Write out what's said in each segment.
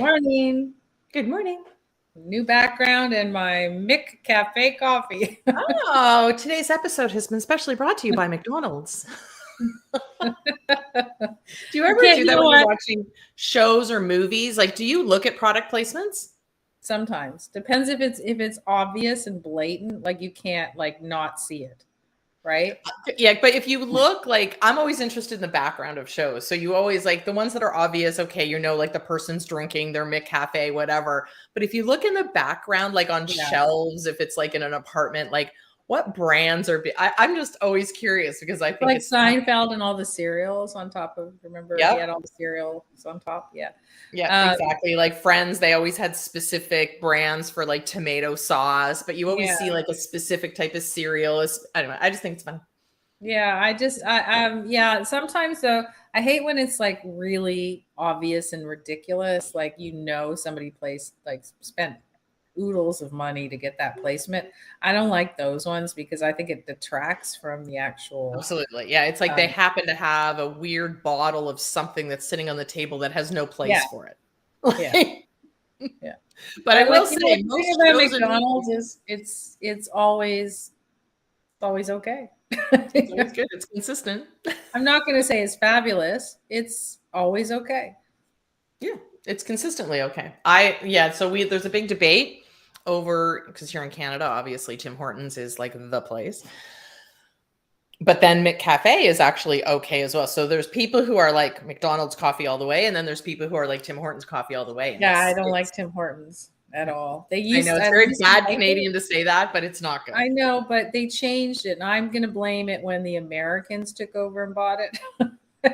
Morning. Good morning. New background and my Mick Cafe coffee. Oh, today's episode has been specially brought to you by McDonald's. Do you ever do that when you're watching shows or movies? Like, do you look at product placements? Sometimes. Depends if it's obvious and blatant, like you can't like not see it. Right? Yeah, but if you look, like, I'm always interested in the background of shows. So you always like the ones that are obvious, okay, like the person's drinking their McCafe, whatever. But if you look in the background, like on shelves, if it's like in an apartment, like what brands are I'm just always curious because I think like it's Seinfeld and all the cereals on top of, remember he had all the cereals on top. Yeah. Yeah, exactly. Like Friends, they always had specific brands for like tomato sauce, but you always see like a specific type of cereal. I don't know. I just think it's fun. Yeah, sometimes though, I hate when it's like really obvious and ridiculous. Like, somebody spent oodles of money to get that placement. I don't like those ones because I think it detracts from the actual. Absolutely. Yeah. It's like they happen to have a weird bottle of something that's sitting on the table that has no place for it. Yeah. But I will say most shows McDonald's is it's always okay. It's always good. It's consistent. I'm not going to say it's fabulous. It's always okay. Yeah. It's consistently okay. So there's a big debate over, because here in Canada, obviously Tim Hortons is like the place. But then McCafe is actually okay as well. So there's people who are like McDonald's coffee all the way, and then there's people who are like Tim Hortons coffee all the way. Yeah, I don't like Tim Hortons at all. I know it's very bad Canadian to say that, but it's not good. I know, but they changed it, and I'm going to blame it when the Americans took over and bought it.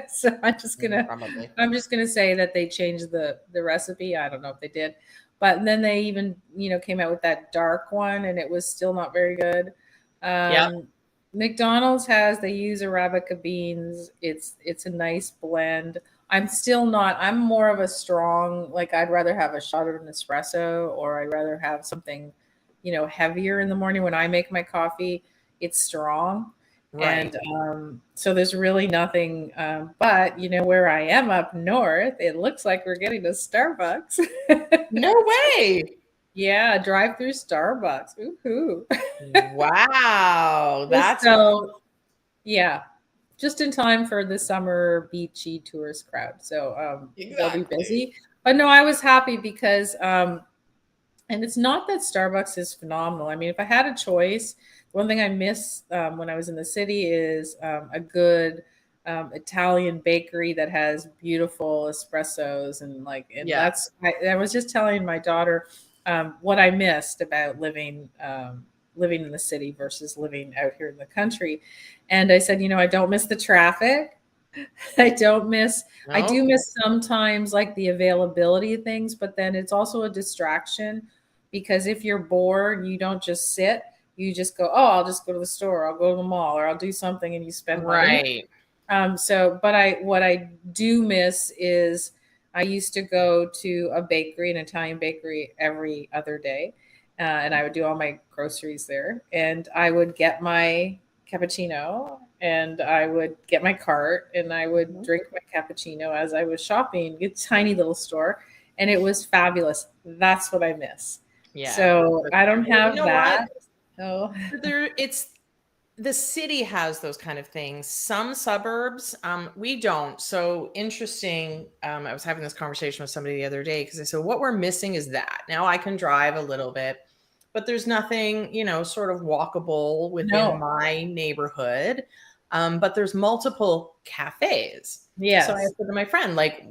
So I'm just gonna say that they changed the recipe. I don't know if they did, but then they even came out with that dark one, and it was still not very good. McDonald's they use Arabica beans. It's a nice blend. I'm more of a strong, like I'd rather have a shot of an espresso, or I'd rather have something, heavier in the morning when I make my coffee. It's strong. Right. And so there's really nothing, but where I am up north, it looks like we're getting a Starbucks. No way. Yeah, drive-through Starbucks. Woohoo. Wow. That's yeah, just in time for the summer beachy tourist crowd. So they'll be busy. But no, I was happy because and it's not that Starbucks is phenomenal. I mean, if I had a choice, one thing I miss when I was in the city is a good Italian bakery that has beautiful espressos I was just telling my daughter what I missed about living in the city versus living out here in the country, and I said, I don't miss the traffic. I do miss sometimes like the availability of things, but then it's also a distraction because if you're bored, you don't just sit. You just go, I'll just go to the store, I'll go to the mall, or I'll do something, and you spend money. Right. What I do miss is I used to go to a bakery, an Italian bakery, every other day. And I would do all my groceries there. And I would get my cappuccino, and I would get my cart, and I would drink my cappuccino as I was shopping. It's a tiny little store. And it was fabulous. That's what I miss. Yeah. So I don't have that. Oh, the city has those kind of things. Some suburbs, we don't. So interesting. I was having this conversation with somebody the other day because I said, what we're missing is that. Now I can drive a little bit, but there's nothing, sort of walkable within my neighborhood. But there's multiple cafes. Yeah. So I said to my friend, like,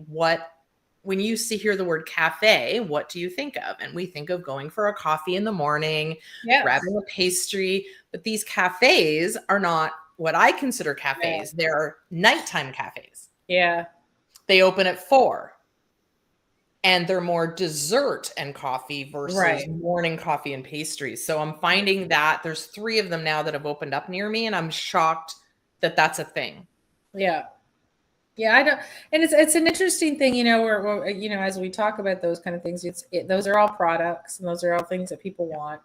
when you hear the word cafe, what do you think of? And we think of going for a coffee in the morning, grabbing a pastry. But these cafes are not what I consider cafes. Yeah. They're nighttime cafes. Yeah. They open at 4. And they're more dessert and coffee versus morning coffee and pastries. So I'm finding that there's 3 of them now that have opened up near me. And I'm shocked that that's a thing. Yeah. Yeah, I don't, and it's an interesting thing, where as we talk about those kind of things, those are all products, and those are all things that people want.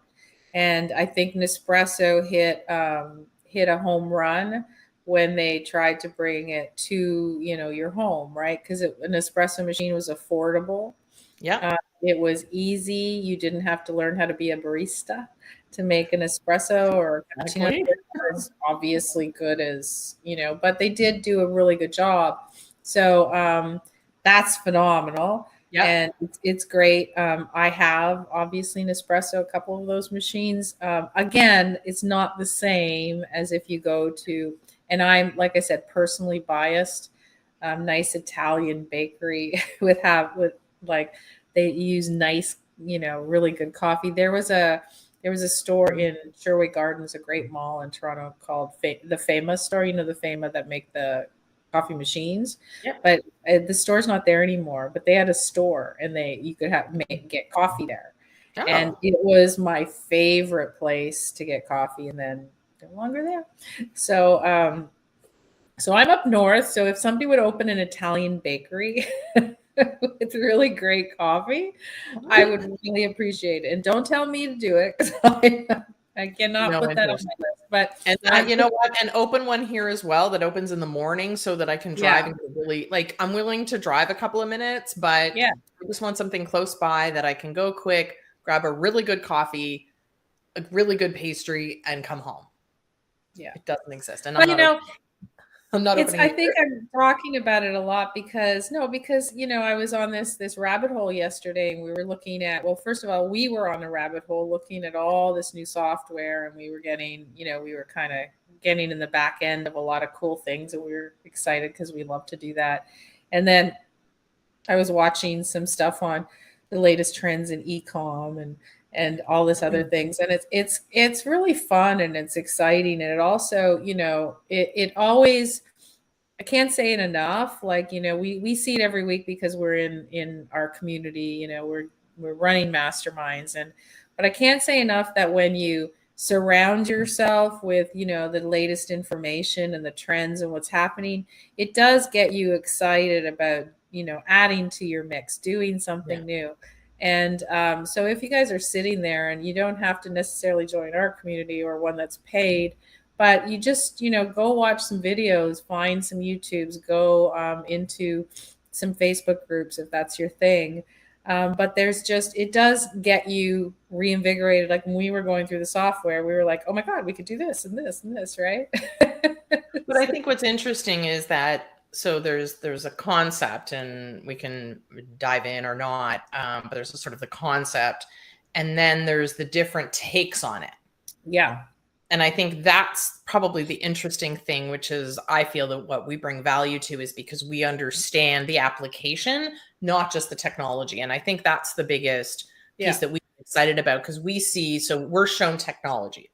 And I think Nespresso hit a home run when they tried to bring it to your home, right? Because an espresso machine was affordable, Yeah. It was easy. You didn't have to learn how to be a barista to make an espresso or a cappuccino. Exactly. As obviously good as, but they did do a really good job. So that's phenomenal. Yeah. And it's great. I have obviously an espresso, a couple of those machines. Again, it's not the same as if you go to, and I'm, like I said, personally biased, nice Italian bakery with like, they use nice, really good coffee. There was a store in Sherway Gardens, a great mall in Toronto called the Famous store. The Fama that make the coffee machines. Yep. But the store's not there anymore. But they had a store, and you could get coffee there. And Oh. it was my favorite place to get coffee. And then no longer there. So I'm up north. So if somebody would open an Italian bakery with really great coffee, I would really appreciate it. And don't tell me to do it, because I cannot No put that on interest. my list. But And you know what? And open one here as well that opens in the morning so that I can drive and really, like, I'm willing to drive a couple of minutes, but yeah, I just want something close by that I can go quick, grab a really good coffee, a really good pastry, and come home. yeah. It doesn't exist. And But I'm not opening I it. think I'm talking about it a lot because I was on this rabbit hole yesterday, and we were looking at, well, first of all, we were on a rabbit hole looking at all this new software, and we were kind of getting in the back end of a lot of cool things, and we were excited because we love to do that. And then I was watching some stuff on the latest trends in e-com and all this other things, and it's really fun, and it's exciting, and it also, it always, I can't say it enough. Like, we see it every week because we're in our community. We're running masterminds, but I can't say enough that when you surround yourself with, the latest information and the trends and what's happening, it does get you excited about, adding to your mix, doing something new. And so if you guys are sitting there, and you don't have to necessarily join our community or one that's paid, but you just, go watch some videos, find some YouTubes, go into some Facebook groups if that's your thing. But it does get you reinvigorated. Like when we were going through the software, we were like, oh my God, we could do this and this and this, right? But I think what's interesting is that, so there's a concept, and we can dive in or not, but there's a sort of the concept, and then there's the different takes on it. Yeah. And I think that's probably the interesting thing, which is, I feel that what we bring value to is because we understand the application, not just the technology. And I think that's the biggest piece that we're excited about, because so we're shown technology.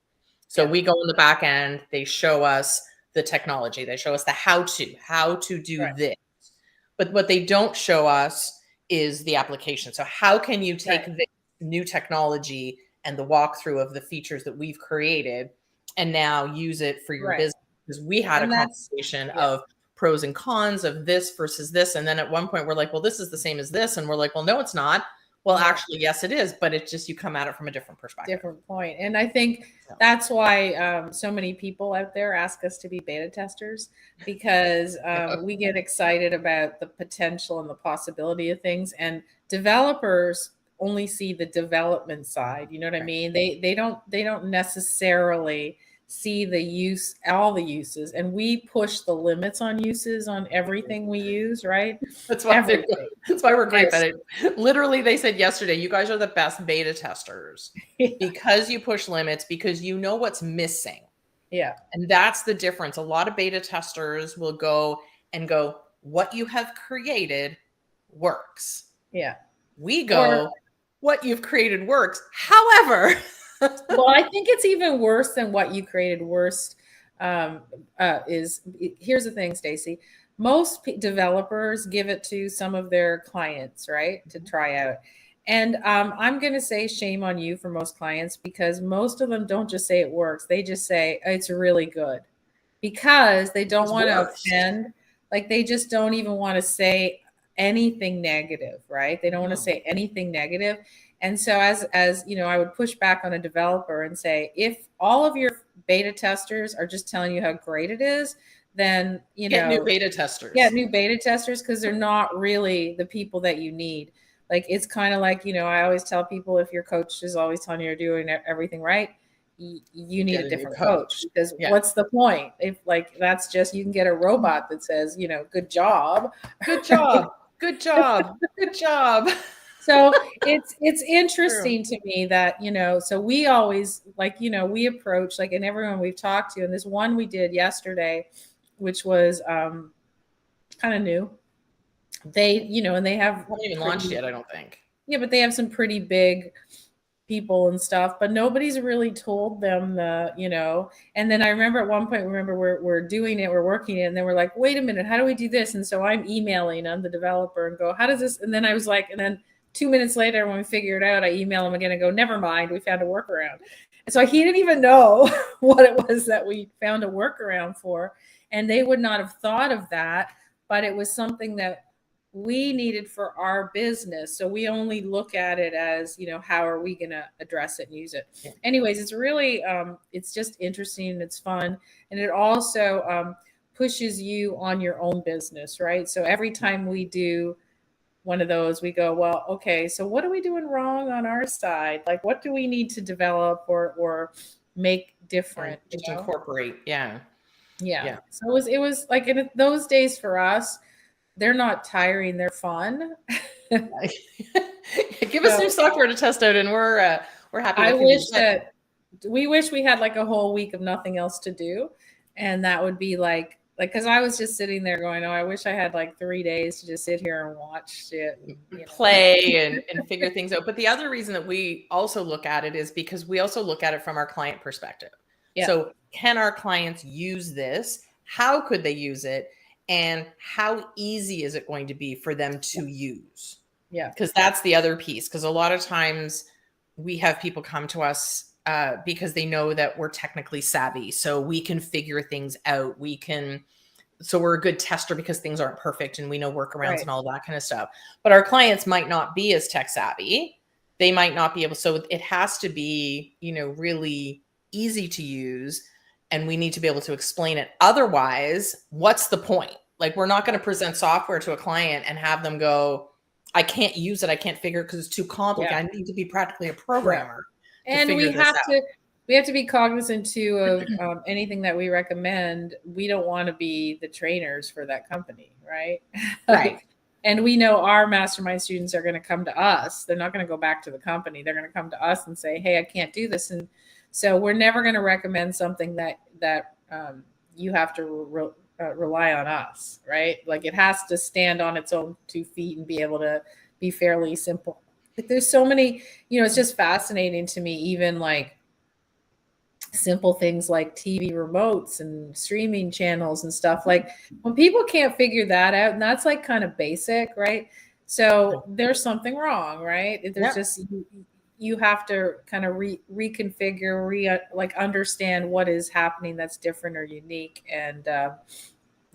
So we go in the back end, they show us the technology, they show us the how to do this. But what they don't show us is the application. So how can you take this new technology and the walkthrough of the features that we've created and now use it for your business? Because we had a conversation of pros and cons of this versus this. And then at one point we're like, well, this is the same as this. And we're like, well, no, it's not. Well, actually, yes, it is. But it's just, you come at it from a different perspective. Different point. And I think that's why so many people out there ask us to be beta testers, because we get excited about the potential and the possibility of things. And developers only see the development side. You know what I mean? They don't necessarily see all the uses, and we push the limits on uses on everything we use, right? That's why we're great at it. Literally, they said yesterday, you guys are the best beta testers because you push limits, because you know what's missing. Yeah. And that's the difference. A lot of beta testers will go, what you have created works. Yeah. We go, what you've created works. However, well, I think it's even worse than what you created. Here's the thing, Stacey. Most developers give it to some of their clients, right, to try out. And I'm going to say shame on you for most clients, because most of them don't just say it works. They just say it's really good, because they don't want to offend. Like, they just don't even want to say anything negative, right? They don't want to say anything negative. And so as I would push back on a developer and say, if all of your beta testers are just telling you how great it is, then, get new beta testers. Yeah, new beta testers, because they're not really the people that you need. Like, it's kind of like, I always tell people, if your coach is always telling you you're doing everything right, you need a different coach, because what's the point? If, like, that's just, you can get a robot that says, good job. Good job. Good job. Good job. So it's interesting to me that, so we always, like, we approach, like, and everyone we've talked to, and this one we did yesterday, which was kind of new. They, and they haven't even launched yet, I don't think. Yeah, but they have some pretty big people and stuff, but nobody's really told them and then I remember at one point, we're doing it, we're working it, and then we're like, wait a minute, how do we do this? And so I'm emailing on the developer and go, how does this? And then I was like, and then 2 minutes later, when we figure it out, I email him again and go, never mind, we found a workaround. And so he didn't even know what it was that we found a workaround for, and they would not have thought of that, but it was something that we needed for our business. So we only look at it as, how are we going to address it and use it? Yeah. Anyways, it's really, it's just interesting and it's fun. And it also pushes you on your own business, right? So every time we do one of those, we go, well, okay, so what are we doing wrong on our side? Like, what do we need to develop or make different? Just incorporate. Yeah. So it was like, in those days for us, they're not tiring, they're fun. Give us new software to test out, and we're happy. We wish we had like a whole week of nothing else to do, and that would be like, because I was just sitting there going, oh, I wish I had like 3 days to just sit here and watch it, play and figure things out. But the other reason that we also look at it is because we also look at it from our client perspective. Yeah. So can our clients use this? How could they use it? And how easy is it going to be for them to use? Yeah. Because that's the other piece. Because a lot of times we have people come to us because they know that we're technically savvy. So we can figure things out. So we're a good tester because things aren't perfect and we know workarounds and all that kind of stuff. But our clients might not be as tech savvy. They might not be able. So it has to be, really easy to use. And we need to be able to explain it. Otherwise, what's the point? Like, we're not going to present software to a client and have them go, I can't use it. I can't figure it because it's too complicated. Yeah. I need to be practically a programmer. And we have to be cognizant too of anything that we recommend. We don't want to be the trainers for that company, right? Right. And we know our mastermind students are going to come to us. They're not going to go back to the company. They're going to come to us and say, hey, I can't do this. And so we're never going to recommend something that you have to rely on us, right? Like, it has to stand on its own 2 feet and be able to be fairly simple. Like, there's so many, it's just fascinating to me, even like simple things like TV remotes and streaming channels and stuff. Like, when people can't figure that out, and that's like kind of basic, right? So there's something wrong, right? There's just, you have to kind of reconfigure, understand what is happening that's different or unique, and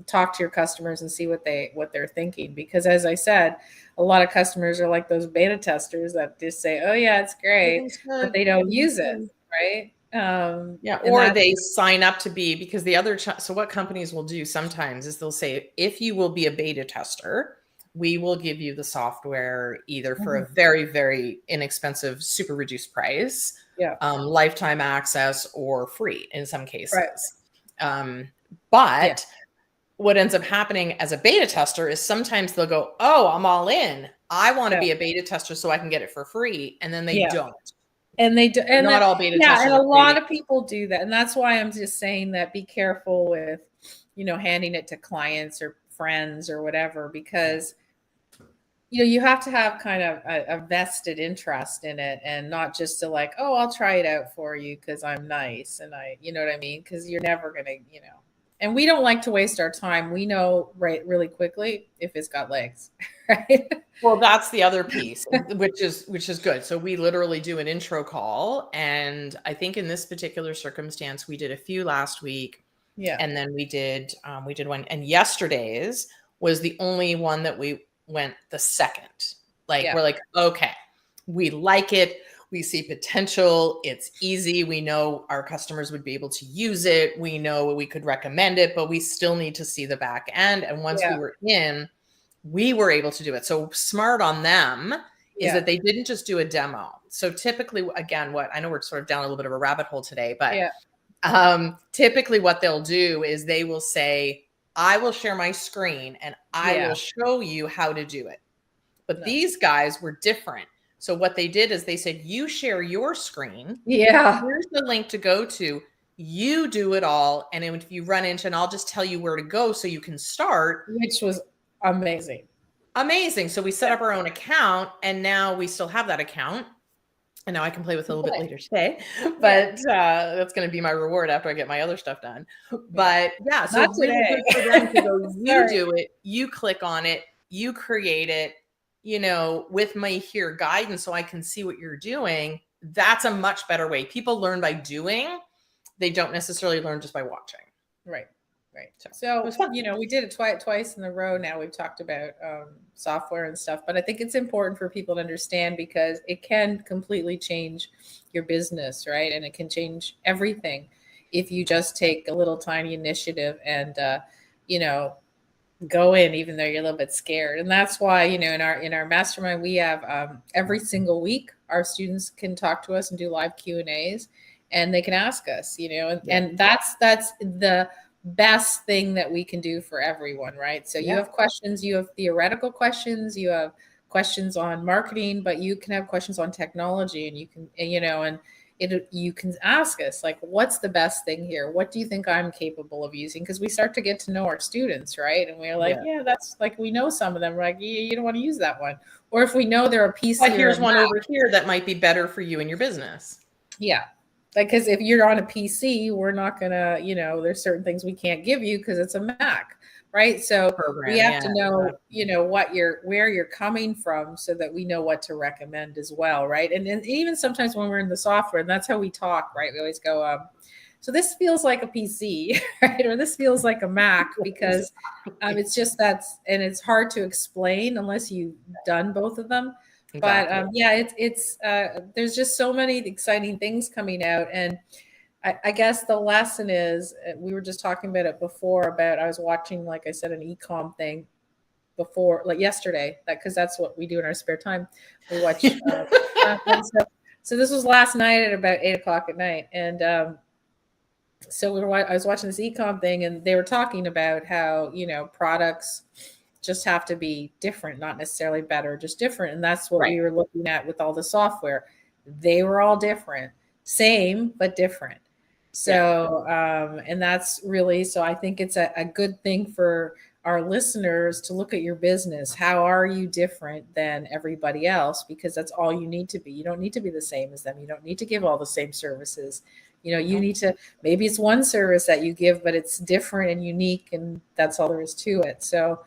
talk to your customers and see what they're thinking. Because, as I said, a lot of customers are like those beta testers that just say, oh yeah, it's great, but they don't use it, right? Or they sign up to be, because the other, so what companies will do sometimes is they'll say, if you will be a beta tester, we will give you the software either for a very, very inexpensive, super reduced price, lifetime access, or free in some cases. But what ends up happening as a beta tester is sometimes they'll go, oh, I'm all in. I want to be a beta tester so I can get it for free. And then they don't. And they do. And not all beta testers. And a lot of people do that. And that's why I'm just saying that be careful with, handing it to clients or friends or whatever, because you have to have kind of a vested interest in it, and not just to like, oh, I'll try it out for you because I'm nice and you know what I mean? Because you're never going to, and we don't like to waste our time. We know really quickly if it's got legs, right? Well, that's the other piece, which is good. So we literally do an intro call, and I think in this particular circumstance, we did a few last week. Yeah. And then we did one, and yesterday's was the only one that we went the second. We're like, okay, we like it. We see potential. It's easy. We know our customers would be able to use it. We know we could recommend it, but we still need to see the back end. And once we were in, we were able to do it. So smart on them is that they didn't just do a demo. So typically, again, what I know we're sort of down a little bit of a rabbit hole today, but typically what they'll do is they will say, I will share my screen and I will show you how to do it. But these guys were different. So what they did is they said, you share your screen. Here's the link to go to. You do it all. And if you run into, and I'll just tell you where to go so you can start. Which was amazing. Amazing. So we set up our own account, and now we still have that account. And now I can play with it a little bit later today, but that's going to be my reward after I get my other stuff done. But yeah, so it's really good for them to go, you do it, you click on it, you create it, you know, with my here guidance so I can see what you're doing. That's a much better way. People learn by doing. They don't necessarily learn just by watching. Right. So you know, we did it twice in a row. Now we've talked about software and stuff, but I think it's important for people to understand because it can completely change your business, right? And it can change everything if you just take a little tiny initiative and you know, go in even though you're a little bit scared. And that's why, you know, in our mastermind, we have every single week our students can talk to us and do live Q&As, and they can ask us, you know, and that's the best thing that we can do for everyone, right? So you have questions, you have theoretical questions, you have questions on marketing, but you can have questions on technology, and you can, you know, and you can ask us like, what's the best thing here? What do you think I'm capable of using? Because we start to get to know our students, right? And we're like, that's like, we know some of them. We're like, you don't want to use that one. Or if we know they're a PC, but here's one over here that might be better for you and your business. Yeah. Because if you're on a PC, we're not going to, you know, there's certain things we can't give you because it's a Mac, right? So we have to know, you know, where you're coming from so that we know what to recommend as well, right? And even sometimes when we're in the software, and that's how we talk, right? We always go, so this feels like a PC, right? Or this feels like a Mac, because it's just and it's hard to explain unless you've done both of them. Exactly. But yeah, it's there's just so many exciting things coming out. And I guess the lesson is, we were just talking about it before, about I was watching, like I said, an e-com thing before, like yesterday, because that's what we do in our spare time. We watch. So this was last night at about 8:00 at night. And so I was watching this e-com thing, and they were talking about how, you know, products just have to be different, not necessarily better, just different. And that's what we were looking at with all the software. They were all different, same, but different. So, and that's really, so I think it's a good thing for our listeners to look at your business. How are you different than everybody else? Because that's all you need to be. You don't need to be the same as them. You don't need to give all the same services. You know, you need to, maybe it's one service that you give, but it's different and unique, and that's all there is to it. So,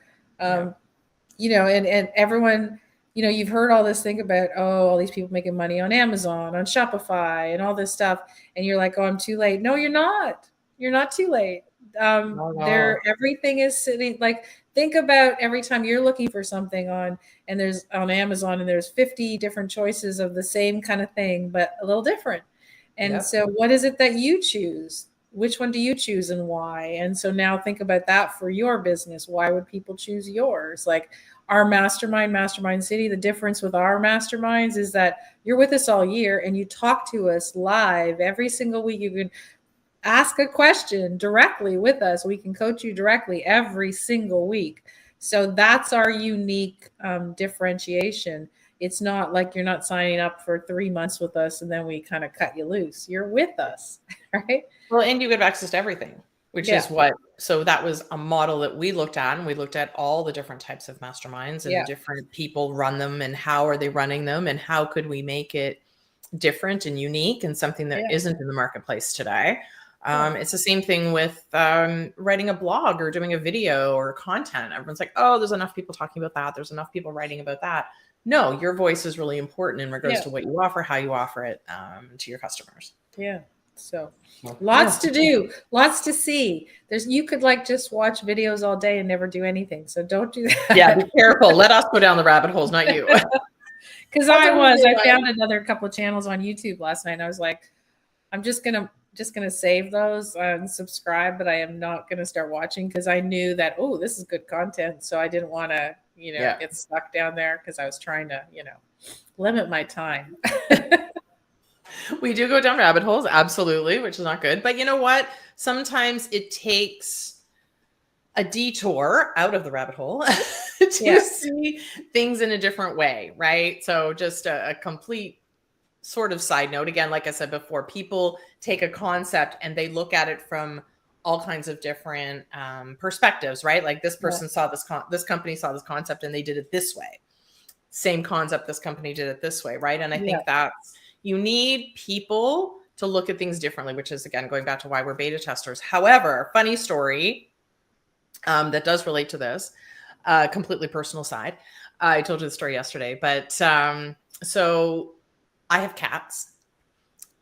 you know, and everyone, you know, you've heard all this thing about, oh, all these people making money on Amazon, on Shopify, and all this stuff. And you're like, oh, I'm too late. No, you're not. You're not too late. Everything is sitting, like, think about every time you're looking for something on Amazon, and there's 50 different choices of the same kind of thing, but a little different. And so what is it that you choose? Which one do you choose and why? And so now think about that for your business. Why would people choose yours? Like our Mastermind City, the difference with our masterminds is that you're with us all year and you talk to us live every single week. You can ask a question directly with us. We can coach you directly every single week. So that's our unique differentiation. It's not like you're not signing up for 3 months with us and then we kind of cut you loose. You're with us, right? Well, and you get access to everything, which is so that was a model that we looked at, and we looked at all the different types of masterminds and the different people run them, and how are they running them, and how could we make it different and unique and something that isn't in the marketplace today. It's the same thing with writing a blog or doing a video or content. Everyone's like, oh, there's enough people talking about that. There's enough people writing about that. No, your voice is really important in regards to what you offer, how you offer it to your customers. Yeah. So lots to do, lots to see. You could like just watch videos all day and never do anything. So don't do that. Yeah, be careful. Let us go down the rabbit holes, not you. Because I found another couple of channels on YouTube last night, and I was like, I'm just gonna save those and subscribe, but I am not gonna start watching, because I knew that, oh, this is good content. So I didn't want to, get stuck down there, because I was trying to, limit my time. We do go down rabbit holes, absolutely, which is not good. But you know what? Sometimes it takes a detour out of the rabbit hole to see things in a different way, right? So just a complete sort of side note. Again, like I said before, people take a concept and they look at it from all kinds of different perspectives, right? Like this person saw this company saw this concept and they did it this way. Same concept, this company did it this way, right? And I think that's, you need people to look at things differently, which is, again, going back to why we're beta testers. However, funny story that does relate to this, completely personal side. I told you the story yesterday, but so I have cats.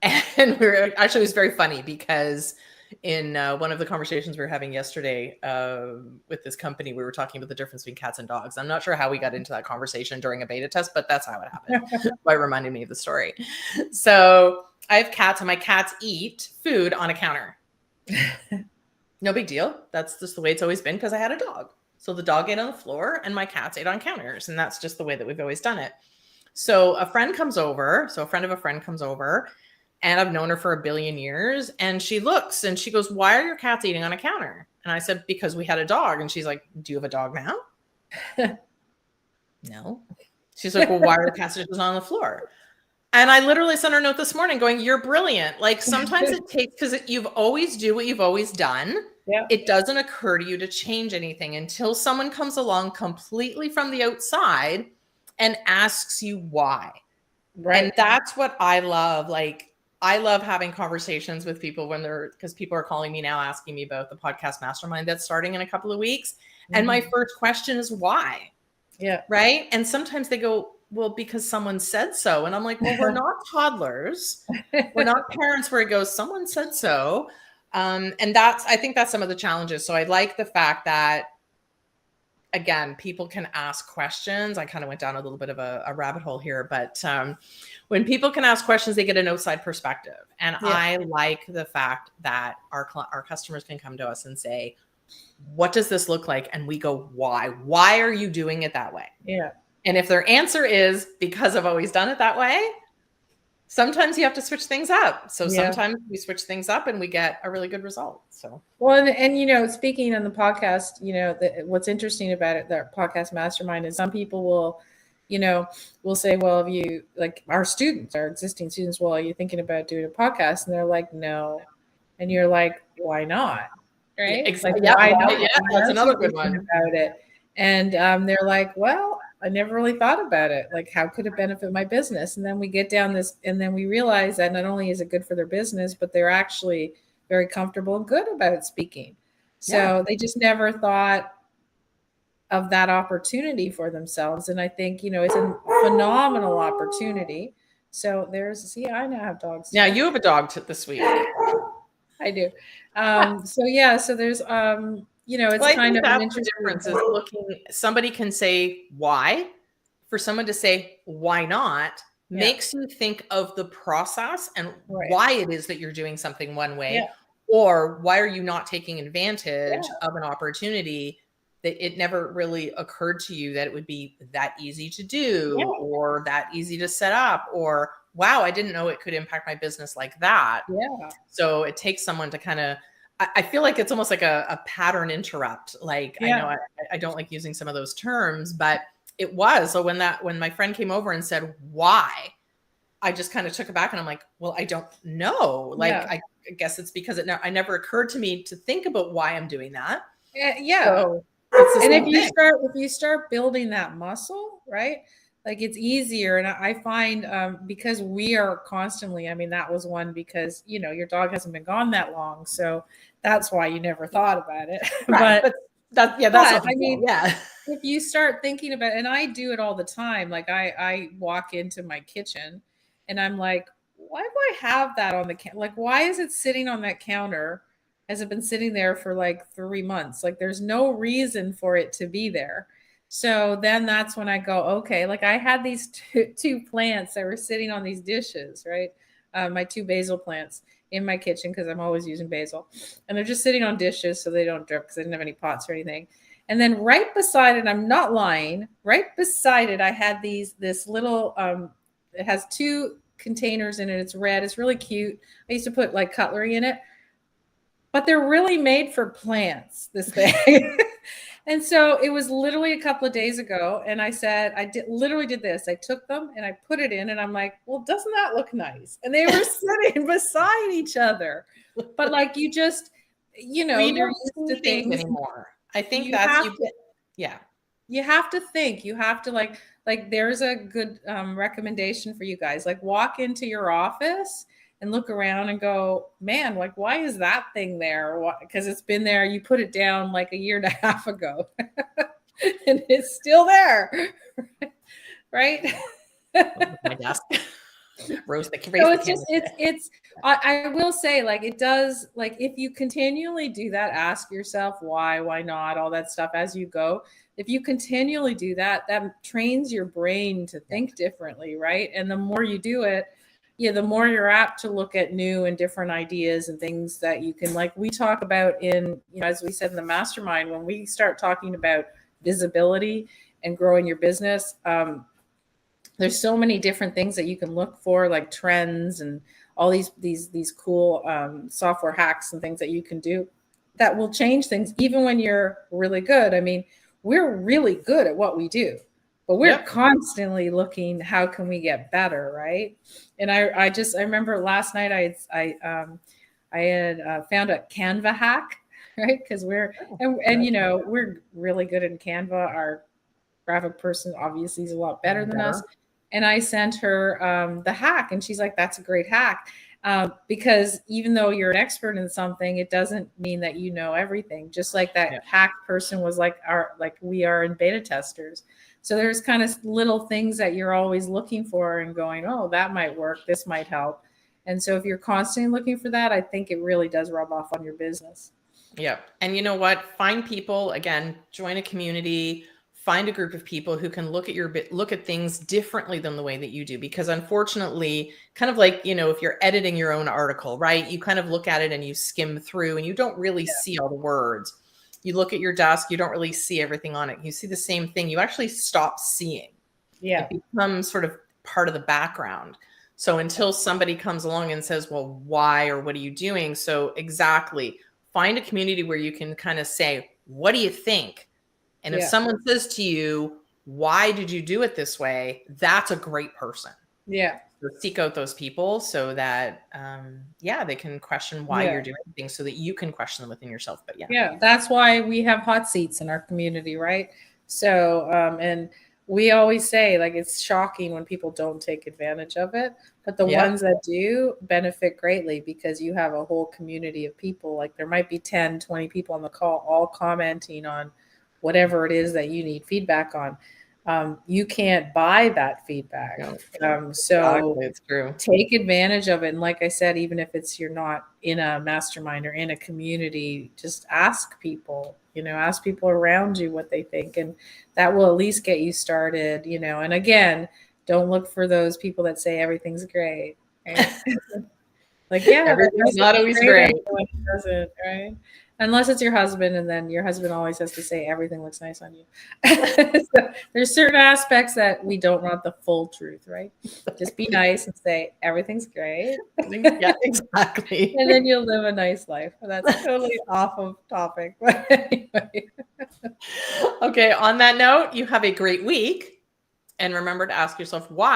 And it was very funny because in one of the conversations we were having yesterday with this company, we were talking about the difference between cats and dogs. I'm not sure how we got into that conversation during a beta test, but that's how it happened. Why it reminded me of the story. So I have cats and my cats eat food on a counter. No big deal. That's just the way it's always been because I had a dog. So the dog ate on the floor and my cats ate on counters. And that's just the way that we've always done it. So a friend comes over. So a friend of a friend comes over. And I've known her for a billion years. And she looks and she goes, "Why are your cats eating on a counter?" And I said, "Because we had a dog." And she's like, "Do you have a dog now?" No. She's like, "Well, why are your cats just on the floor?" And I literally sent her a note this morning going, "You're brilliant." Like sometimes it takes, because you've always do what you've always done. Yeah. It doesn't occur to you to change anything until someone comes along completely from the outside and asks you why. Right. And that's what I love. Like, I love having conversations with people because people are calling me now asking me about the podcast Mastermind that's starting in a couple of weeks. Mm-hmm. And my first question is why? Yeah. Right. And sometimes they go, "Well, because someone said so." And I'm like, well, we're not toddlers. We're not parents where it goes, "Someone said so." And I think that's some of the challenges. So I like the fact that, again, people can ask questions. I kind of went down a little bit of a rabbit hole here, but when people can ask questions, they get an outside perspective. And I like the fact that our customers can come to us and say, "What does this look like?" And we go, "Why? Why are you doing it that way?" Yeah. And if their answer is, "Because I've always done it that way," sometimes you have to switch things up. So sometimes we switch things up and we get a really good result. So, well, and speaking on the podcast, what's interesting about it, the podcast Mastermind, is some people will say, "Well, if you, like our existing students, well, are you thinking about doing a podcast?" And they're like, "No." And you're like, "Why not?" Right? Yeah, exactly. Like, that's another good one about it. And they're like, "Well, I never really thought about it. Like, how could it benefit my business?" And then we get down this, and then we realize that not only is it good for their business, but they're actually very comfortable and good about speaking. So they just never thought of that opportunity for themselves. And I think, it's a phenomenal opportunity. So I now have dogs. Yeah, you have a dog this week. I do. So there's, it's kind of an interesting difference is looking. Somebody can say why. For someone to say why not makes you think of the process and why it is that you're doing something one way, or why are you not taking advantage of an opportunity that it never really occurred to you that it would be that easy to do or that easy to set up, or wow, I didn't know it could impact my business like that. Yeah. So it takes someone to kind of, I feel like it's almost like a pattern interrupt. Like, I know I don't like using some of those terms, but it was. So when my friend came over and said, "Why?" I just kind of took it back and I'm like, well, I don't know. Like, I guess it's because it never occurred to me to think about why I'm doing that. Yeah. So and if you start building that muscle, right? Like, it's easier. And I find because we are constantly, that was one, because, your dog hasn't been gone that long. So that's why you never thought about it. Right. But if you start thinking about it, and I do it all the time, like I walk into my kitchen and I'm like, why do I have that on the counter? Like, why is it sitting on that counter? Has it been sitting there for like 3 months? Like, there's no reason for it to be there. So then that's when I go, okay, like I had these two plants that were sitting on these dishes, right? My 2 basil plants in my kitchen, because I'm always using basil, and they're just sitting on dishes so they don't drip, because I didn't have any pots or anything. And then right beside it, I'm not lying, right beside it, I had this little it has 2 containers in it. It's red. It's really cute. I used to put like cutlery in it, but they're really made for plants, this thing. And so it was literally a couple of days ago, and I said, literally did this. I took them and I put it in, and I'm like, well, doesn't that look nice? And they were sitting beside each other. But like, you just, you know, We you're don't used see to things things. anymore. I think You have to, yeah. you have to think. You have to like there's a good recommendation for you guys. Like, walk into your office and look around and go, man, like, why is that thing there? Because it's been there. You put it down like a year and a half ago, and it's still there, right? My desk. Rose the So it's just it's I will say, like, it does, like, if you continually do that, ask yourself why not, all that stuff as you go. If you continually do that, that trains your brain to think differently, right? And the more you do it, yeah, the more you're apt to look at new and different ideas and things that you can, like we talk about in, you know, as we said in the mastermind, when we start talking about visibility and growing your business, there's so many different things that you can look for, like trends and all these cool software hacks and things that you can do that will change things even when you're really good. I mean, we're really good at what we do, but we're constantly looking, how can we get better, right? And I remember last night I had found a Canva hack, right? Because and you know, we're really good in Canva. Our graphic person obviously is a lot better than us. And I sent her the hack, and she's like, that's a great hack. Because even though you're an expert in something, it doesn't mean that you know everything. Just like that hack person was like we are in beta testers. So there's kind of little things that you're always looking for and going, oh, that might work. This might help. And so if you're constantly looking for that, I think it really does rub off on your business. Yeah. And you know what? Find people, again, join a community, find a group of people who can look at things differently than the way that you do. Because unfortunately, kind of like, you know, if you're editing your own article, right? You kind of look at it and you skim through and you don't really see all the words. You look at your desk, you don't really see everything on it. You see the same thing. You actually stop seeing. Yeah. It becomes sort of part of the background. So until somebody comes along and says, well, why, or what are you doing? So exactly. Find a community where you can kind of say, what do you think? And if someone says to you, why did you do it this way? That's a great person. Yeah. So seek out those people so that, they can question why you're doing things so that you can question them within yourself. But yeah, that's why we have hot seats in our community, right? So, and we always say, like, it's shocking when people don't take advantage of it, but the ones that do benefit greatly, because you have a whole community of people. Like, there might be 10, 20 people on the call, all commenting on whatever it is that you need feedback on. You can't buy that feedback. So it's true. Take advantage of it. And like I said, even if you're not in a mastermind or in a community, just ask people, ask people around you what they think. And that will at least get you started, and again, don't look for those people that say everything's great. Right? Like, everything's not always great. It doesn't, right? Unless it's your husband, and then your husband always has to say everything looks nice on you. So there's certain aspects that we don't want the full truth, right? Just be nice and say everything's great. Yeah, exactly. And then you'll live a nice life. That's totally off of topic. But anyway. Okay, on that note, you have a great week. And remember to ask yourself why.